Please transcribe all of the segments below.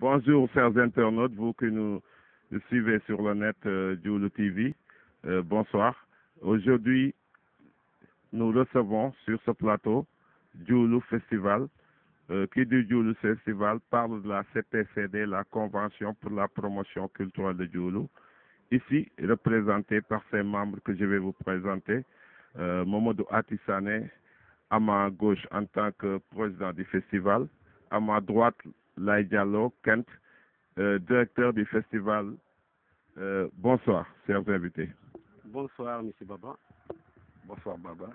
Bonjour chers internautes, vous qui nous suivez sur le net Djoulou TV. Bonsoir. Aujourd'hui, nous recevons sur ce plateau Djoulou Festival. Qui dit Djoulou Festival parle de la CTCD, la Convention pour la promotion culturelle de Djoulou. Ici, représenté par ses membres que je vais vous présenter. Momodou Atissane, à ma gauche en tant que président du festival. À ma droite, Laye Diallo, Kent, directeur du festival. Bonsoir, chers invités. Bonsoir, M. Baba. Bonsoir, Baba.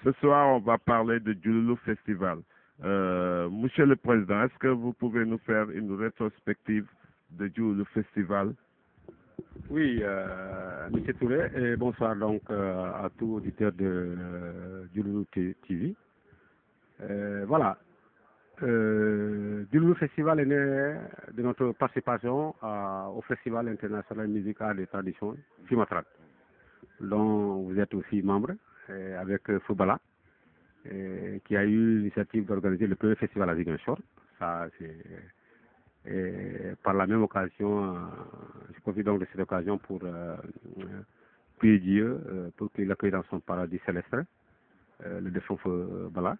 Ce soir, on va parler de Djoulou Festival. Monsieur le Président, est-ce que vous pouvez nous faire une rétrospective de Djoulou Festival? Oui, M. Touré, et bonsoir donc à tous auditeurs de Djoulou TV. Voilà. Djoulou Festival est né de notre participation au Festival international musical et tradition Fimatrat, dont vous êtes aussi membre, avec Foubala, qui a eu l'initiative d'organiser le premier festival à Ziguinchor. Ça, et par la même occasion, je profite donc de cette occasion pour prier Dieu pour qu'il accueille dans son paradis céleste le défunt Bala.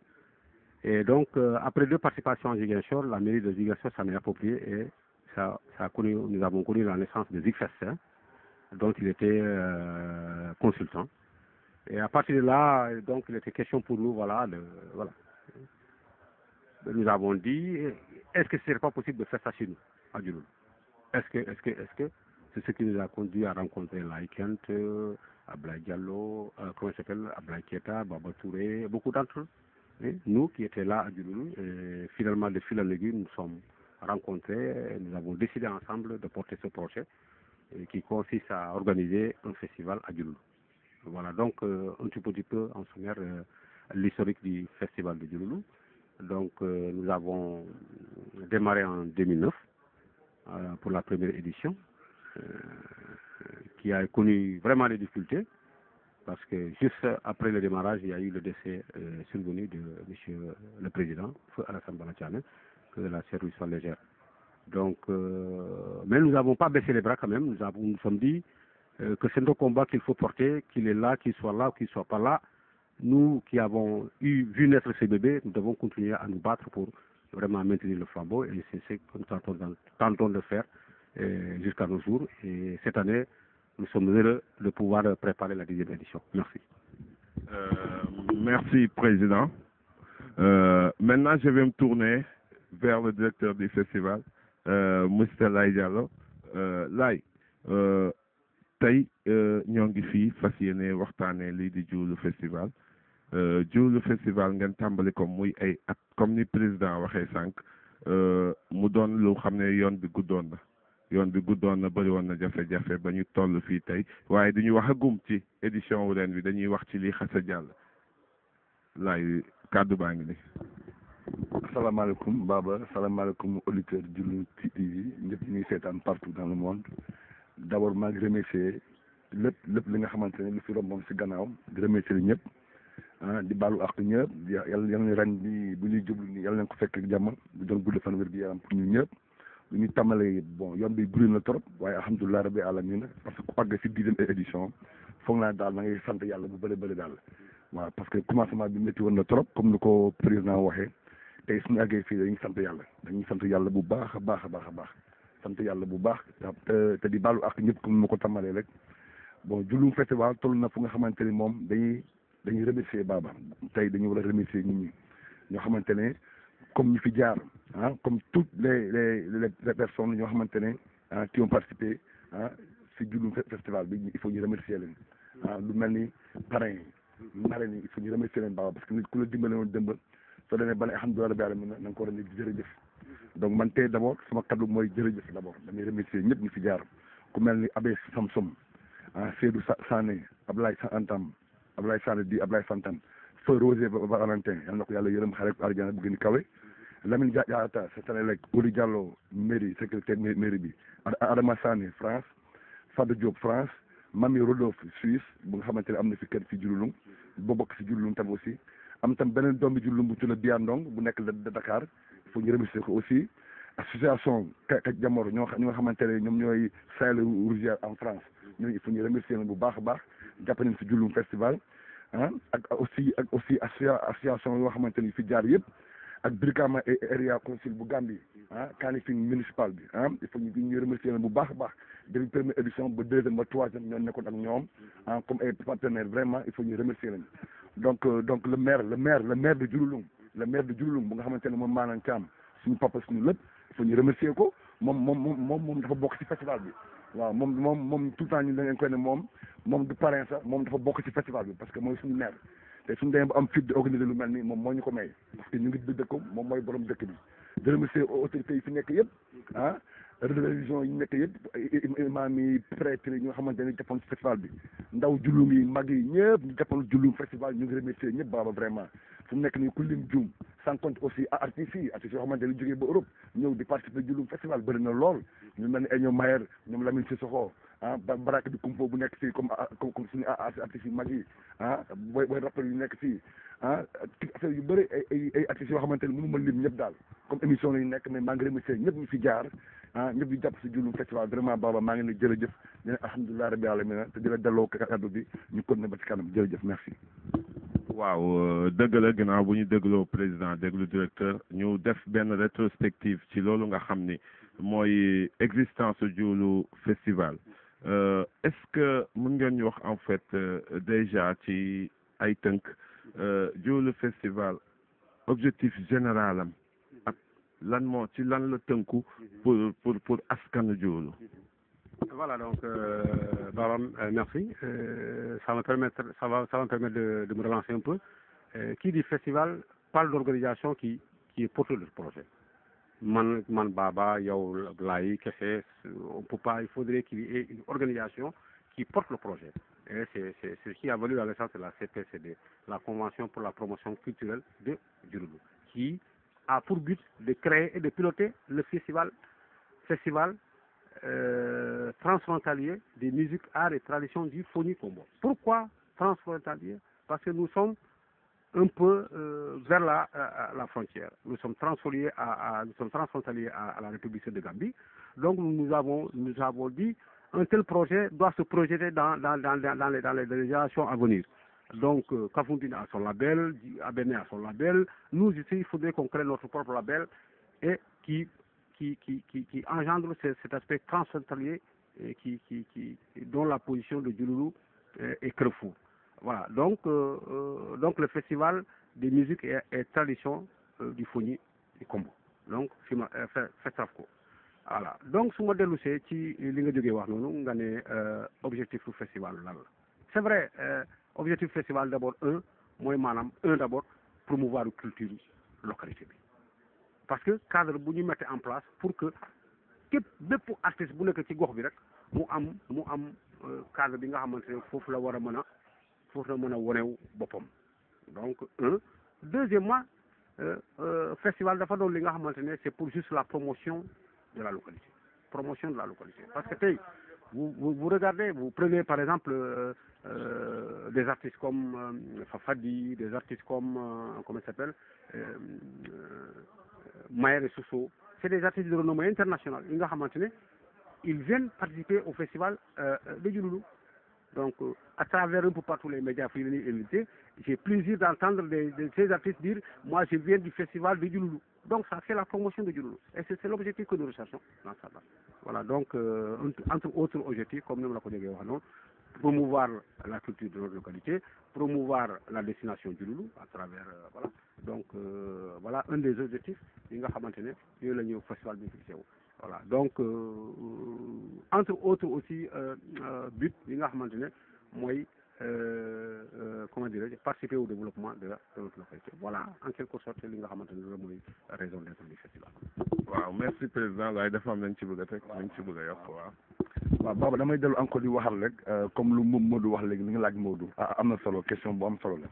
Et donc, après deux participations à Ziguinchor, la mairie de Ziguinchor s'en est appropriée et nous avons connu la naissance de Zigfest, dont il était consultant. Et à partir de là, donc, il était question pour nous, voilà. Nous avons dit, est-ce que ce serait pas possible de faire ça chez nous, à Djoulou? Est-ce que c'est ce qui nous a conduit à rencontrer Laye Kent, Ablaye Diallo, comment il s'appelle, Ablaye Keita, Baba Touré, beaucoup d'entre eux, nous qui étaient là à Djoulou, et finalement de fil en aiguille, nous sommes rencontrés, et nous avons décidé ensemble de porter ce projet qui consiste à organiser un festival à Djoulou. Voilà, donc un tout petit peu en sommaire l'historique du festival de Djoulou. Donc nous avons démarré en 2009 pour la première édition, qui a connu vraiment des difficultés, parce que juste après le démarrage, il y a eu le décès survenu de M. le Président, Alassane Balatiane, que la service soit légère. Donc, mais nous n'avons pas baissé les bras quand même, nous sommes dit que c'est un combat qu'il faut porter, qu'il est là, qu'il soit là ou qu'il ne soit pas là. Nous qui avons vu naître ces bébés, nous devons continuer à nous battre pour vraiment maintenir le flambeau, et c'est ce que nous tentons de faire jusqu'à nos jours. Et cette année, nous sommes heureux de pouvoir préparer la 10e édition. Merci. Merci, Président. Maintenant, je vais me tourner vers le directeur du festival, M. Laye Diallo. Laye, tey ñoo ngi fii fas yéene waxtaanee lii di Djoulou Festival. Djoulou Festival ngeen tàmbali ko muy ay at comme ni président waxee sànq mu doon lu xam ne yoon bi guddoon na bëri woon na jafe-jafe ba ñu toll fii tey waaye duñu wax agum ci édition wu ren bi dañuy wax ci lii xas a jàll. Laye kàddu baa ngi ni. Asalaamaaleykum Baba, asalaamaaleykum auditeurs Djoulou TV ñëpp ñuy seetaan partout dans le monde. D'abord maa ngi remercier lépp li nga xamante ne lu fi romboon si gannaaw di remercier ñëpp di baalu ak ñëpp yàlla na ren bi bu ñuy jublu ni yàlla nañ ko fekk ak jàmm bu doon gudd fan wér gi yaram pour ñun ñëpp. lu ñu tàmbalee bon yoon bi bëri na trop waaye alhamdulilah rabbi alamin parce que ku àgg si 10e édition foog naa daal na ngay sant yàlla bu bëri daal waaw parce que commencement bi métti woon na trop comme ni ko président waxee tey suñu àggee fii dañuy sant yàlla bu baax a baax sant yàlla bu baax te di baalu ak ñëpp comme ni ma ko tàmbalee rek bon Djoulou Festival toll na fu nga xamante ni moom dañuy remercier Baba tey dañu war a remercier nit ñi ñoo xamante ne comme ñu fi jaar comme toutes les personnes ñoo xamante ne qui ont participé si Djoulou Festival bi il faut ñu remercier leen lu mel ni parrain yi marraine yi il faut ñu remercier leen Baba parce que nit ku la dimbale woon dëmb soo demee ba ne alhamdulilah rabbil alamin na nga ko war a jërëjëf. Donc man tey d'abord sama kaddu mooy jërëjëf d'abord damay remercier ñëpp ñu fi jaar ku mel ni Abbé Samsom Seydou Sané Ablaye Antam Ablaye Sané di Ablaye Santan Feu Rosé Valentin yal na ko yàlla yërëm xare ko arjana bu gën kawe Lamine Diatta c'est Sénélec Ouli Diallo mairie secrétaire mairie bi Adama Sané France Fadou Diop France Mami Rodolphe Suisse bu nga xamante ne am na fi kër fi Djoulou boo bokk si Djoulou tam aussi am tam beneen doom bi Djoulou bu tudd Biandong bu nekk de Dakar il faut ñu remercier ko aussi association Kak Jamor ñoo nga xamante ne ñoom ñooy Sahel Rougière en France ñooñu il faut ñu remercier leen bu baax a baax jàpp nañ si Djouloum festival ak aussi association yoo xamante ni fi jaar yëpp ak Brikama area council bu Gambie Kanifing municipal bi il faut ñu remercier leen bu baax a baax depuis première édition ba deuxième ba troisième ñoo nekkoon ak ñoom comme ay partenaires vraiment il faut ñu remercier leen donc le maire de Djouloum bu nga xamante ne moom maanaam Thiam suñu papa suñu lépp il faut ñu remercier ko moom dafa bokk ci festival bi waaw moom tout le temps ñu da ngeen koy ne moom du parrain sax moom dafa bokk ci festival bi parce que mooy suñu maire te suñu demee ba am fit di organiser lu mel ni moom moo ñu ko may parce que ñu ngi dëkk moom mooy borom dëkk bi di remercier autorités yi fi nekk yëpp religion yi nekk yëpp imaam yi prêtre yi ñoo xamante ne jàppoon ci festival bi ndaw Djouloum yi mag yi ñëpp ñu jàppoon Djouloum festival ñu ngi remercier ñëpp baaba vraiment fu mu nekk nii ku lim juum sans compte aussi artistes yoo xamante ne jógee ba Europe ñëw di participer Djouloum festival bëri na lool ñu mel ni ay ñoom Mayer ñoom Lamine Sissoko Baraka di Kumpo bu nekk fii comme suñu artistes yu mag yi booy rappel yu nekk fii affaire yu bëri ay artistes yoo xamante ne mënu ma lim ñëpp daal comme émission lañu nekk mais maa ngi remercier ñëpp ñu fi jaar ñëpp di jàpp si Djouloum festival vraiment baba maa ngi ne jërëjëf dina alhamdulilah rabbi alamin te di la delloo kaddu bi ñu continuer ba ci kanam jërëjëf merci. waaw dëgg la ginnaaw bu ñu dégloo président déglu directeur ñu def benn rétrospective ci loolu nga xam ni mooy existence Djoulou festival est-ce que mën ngeen ñu wax en fait déjà ci ay tënk Djoulou festival objectif général am ak lan moo ci lan la tënku pour askanu Djoulou. Voilà, donc, merci. Ça va me permettre de me relancer un peu. Qui dit festival parle d'organisation qui est porteur de projet. Man Baba, Yaw, Laï, Kessé, on peut pas, il faudrait qu'il y ait une organisation qui porte le projet. Et c'est ce qui a valu la naissance de la CPCD, la Convention pour la promotion culturelle de Djouloum, qui a pour but de créer et de piloter le festival transfrontalier des musiques, arts et traditions du Foni Combo. Pourquoi transfrontalier? Parce que nous sommes un peu vers la frontière. Nous sommes transfrontaliers à la République de Gambie. Donc nous avons dit un tel projet doit se projeter dans les générations à venir. Donc Kafountine a son label, Abéné a son label. Nous ici, il faudrait qu'on crée notre propre label et qui engendre cet aspect transfrontalier dont la position de Djouloulou est Creufou. Voilà, donc le festival des musiques et traditions du Foni et Combo. Donc, Festrafco. Voilà, donc su ma dellu see ci li nga jógee wax noonu nga ne objectif du festival lan la. C'est vrai, objectif festival d'abord d'abord promouvoir la culture localité bi. Parce que cadre bu ñu mettre en place pour que bépp artiste bu nekk ci gox bi rek mu am cadre bi nga xamante ne foofu la war a mën a wonew boppam. Donc deuxièmement festival dafa doon li nga xamante ne c'est pour juste la promotion de la localité. Parce que tey vous regardez, vous prenez par exemple des artistes comme Fafadi, des artistes comme comment il s'appelle Mayer et Soso, c'est des artistes de renommée internationale. Ils viennent participer au festival de Djouloulou. Donc, à travers un peu partout les médias invités, j'ai plaisir d'entendre ces artistes dire « Moi, je viens du festival de Djouloulou ». Donc, ça fait la promotion de Djouloulou. Et c'est l'objectif que nous recherchons dans ça. Voilà, donc, entre autres objectifs, comme nous l'avons dit, promouvoir la culture de notre localité, promouvoir la destination Djouloulou à travers, voilà. Donc, voilà un des objectifs yi nga xamante ne yooyu la ñu festival bi fixé wu. Voilà, donc entre autres aussi but yi nga xamante ne mooy comment dirais-je, participer au développement de notre localité. Voilà en quelque sorte li nga xamante ne loolu mooy raison d'être du festival. waaw merci président laay dafa am nañ ci bëgg a teg nañ ci bëgg a yokk waaw. waaw Baba damay dellu encore di waxal rek comme lu Modou wax léegi li nga laaj Modou am na solo question bu am solo la.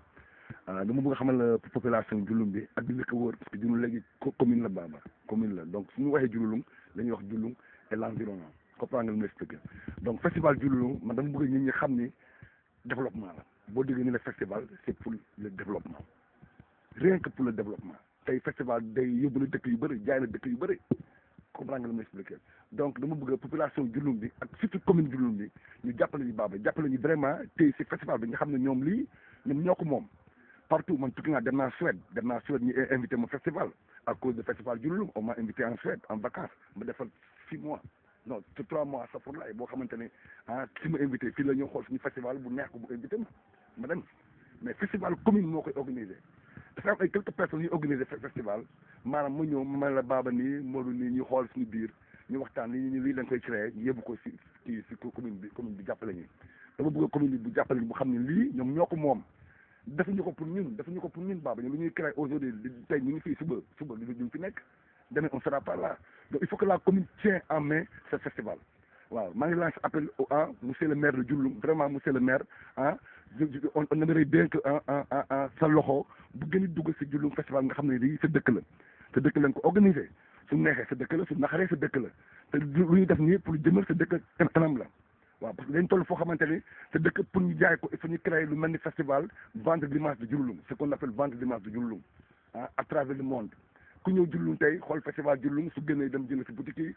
dama bëgg a xamal population Djouloum bi ak li ko wër parce que Djouloum léegi commune la Baba commune la donc suñu waxee Djouloum dañuy wax Djouloum et l'environnement comprendre nga lu ma expliqué donc festival Djouloum man dama bëgg nit ñi xam ni développement la boo déggee ni le festival c'est pour le développement rien que pour le développement tey festival day yóbbu na dëkk yu bëri jaay na dëkk yu bëri comprendre nga la ma expliqué donc dama bëgg population Diouloum bi ak surtout commune Diouloum bi ñu jàppale ñu Baba jàppale ñu vraiment tey si festival bi nga xam ne ñoom lii ñoom ñoo ko moom partout man tukki naa dem naa Suède ñu invité ma festival à cause de festival Diouloum on m'a invité en Suède en vacances ma defal 6 mois non 3 mois safurlaay boo xamante ne si ma invité fii la ñoo xool suñu festival bu neex ko bu invité ma dem mais festival commune moo koy organisé dafa am ay quelques personnes yu organisé festival maanaam ma ñëw ma la Baba nii Modou nii ñu xool suñu biir ñu waxtaan ni lii dañ koy créé ñu yóbbu ko si commune bi jàppale ñu dama bëgg commune bi bu jàppale ñu bu xam ne lii ñoom ñoo ko moom defuñu ko pour ñun Baba ñun lu ñuy créé aujourd'hui tey ñu ngi fii suba duñ fi nekk demain on sera pas là donc il faut que la commune tienne en main ce festival waaw maa ngi lancé appel monsieur le maire de Diouloum vraiment monsieur le maire on aimerait bien que sa loxo bu gën a dugg si Diouloum festival nga xam ne lii sa dëkk lañ ko organisé su neexee sa dëkk la su naxaree sa dëkk la te lu ñuy def nii pour jëmal sa dëkk kanam la waaw parce que dañ toll foo xamante ni sa dëkk pour ñu jaay ko il faut ñu créer lu mel ni festival vente dimanche de Diouloum ce qu'on appelle vente dimanche de Diouloum à travers le monde ku ñëw Diouloum tey xool festival Diouloum su génnee dem jënd si boutique yi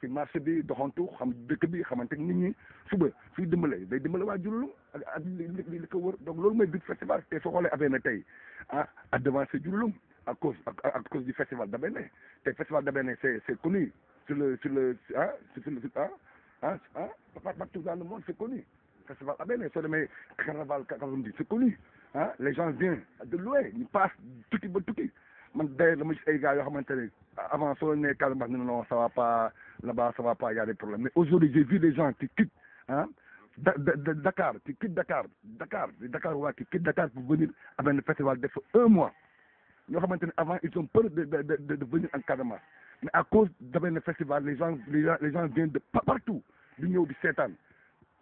si marché bi doxantu xam dëkk bi xamante nit ñi suba suy dimbale day dimbale waa Diouloum ak li ko wër donc loolu mooy but festival te soo xoolee affaire na tey à devancer Diouloum à cause du festival d'Abéné te festival d'Abéné c'est connu partout dans le monde c'est connu festival Abéné soo demee carnaval Kakarondi c'est connu les gens viennent de loin ñu passe tukki ba tukki man d'ailleurs dama gis ay gars yoo xamante ne avant soo nee Casamance non ça va pas là-bas ça va pas y a des problèmes mais aujourd'hui j'ai vu des gens qui quittent Dakar qui quittent Dakar waa qui quittent Dakar pour venir à benn festival def 1 mois ñoo xamante ne avant ils ont peur de venir en Casamance mais à cause de benn festival les gens viennent de partout di ñëw di seetaan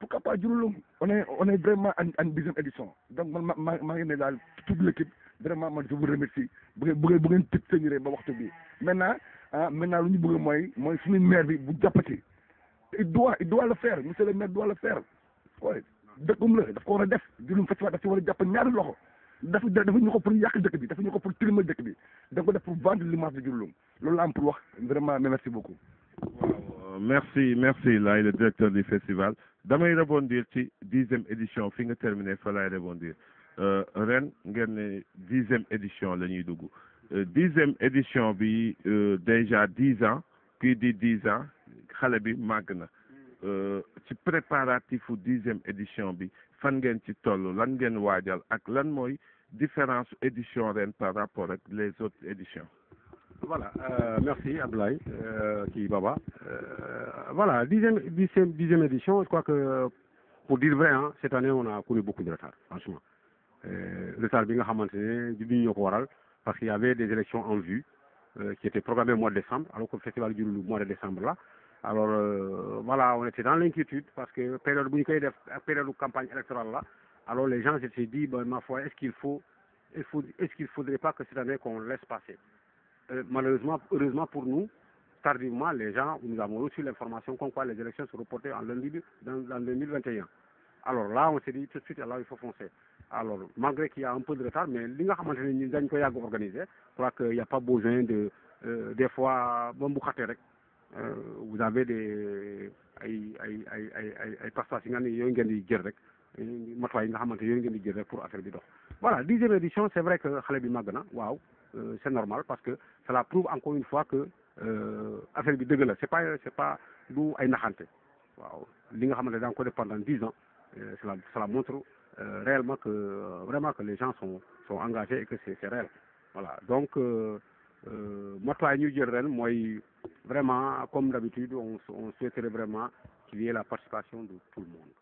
pourquoi pas Diouloum on est vraiment en 10e édition donc man maa ngi ne daal toute l'équipe vraiment man je vous remercie bu ngeen tëj seen ba waxtu bi maintenant lu ñu bëgg mooy suñu maire bi bu jàppati il doit le faire monsieur le maire doit le faire oui dëkkum la daf ko war a def Diouloum festival daf ci war a jàpp ñaari loxo dafa ñu ko pour yàq dëkk bi dafa ñu ko pour tilimal dëkk bi da ko def pour vendre l'image de Diouloum loolu la am pour wax vraiment merci beaucoup. waaw merci Laye le directeur du festival damay rebondir ci 10e édition fi nga terminé fa lay rebondir ren ngeen ne 10e édition la ñuy dugg 10e édition bi déjà 10 ans puis di 10 ans xale bi màgg na ci préparatifu 10e édition bi fan ngeen ci toll lan ngeen waajal ak lan mooy différence édition ren par rapport ak les autres éditions. Voilà, merci Abdoulaye, Baba. Voilà, 10e édition, je crois que, pour dire vrai, cette année, on a connu beaucoup de retard, franchement. Retard, parce qu'il y avait des élections en vue qui étaient programmées au mois de décembre, alors que le festival du mois de décembre là. Alors, voilà, on était dans l'inquiétude, parce que période de campagne électorale là, alors les gens s'étaient dit, ma foi, est-ce qu'il faudrait pas que cette année qu'on laisse passer? Malheureusement, heureusement pour nous, tardivement, nous avons reçu l'information comme quoi les élections sont reportées en 2021. Alors là, on s'est dit tout de suite, alors il faut foncer. Alors, malgré qu'il y a un peu de retard, mais ce qu'on a organisé, je crois qu'il n'y a pas besoin de, des fois, vous avez des prestations pour affaire du dox. Voilà, 10e édition, c'est vrai que waouh, c'est normal parce que cela prouve encore une fois que affaire bi deug la c'est pas du ay naxanté waaw li nga xamné da ko def pendant 10 ans cela montre réellement que vraiment que les gens sont engagés et que c'est réel. Voilà, donc matuwaay ñu jël ren mooy vraiment comme d'habitude on souhaiterait vraiment qu'il y ait la participation de tout le monde.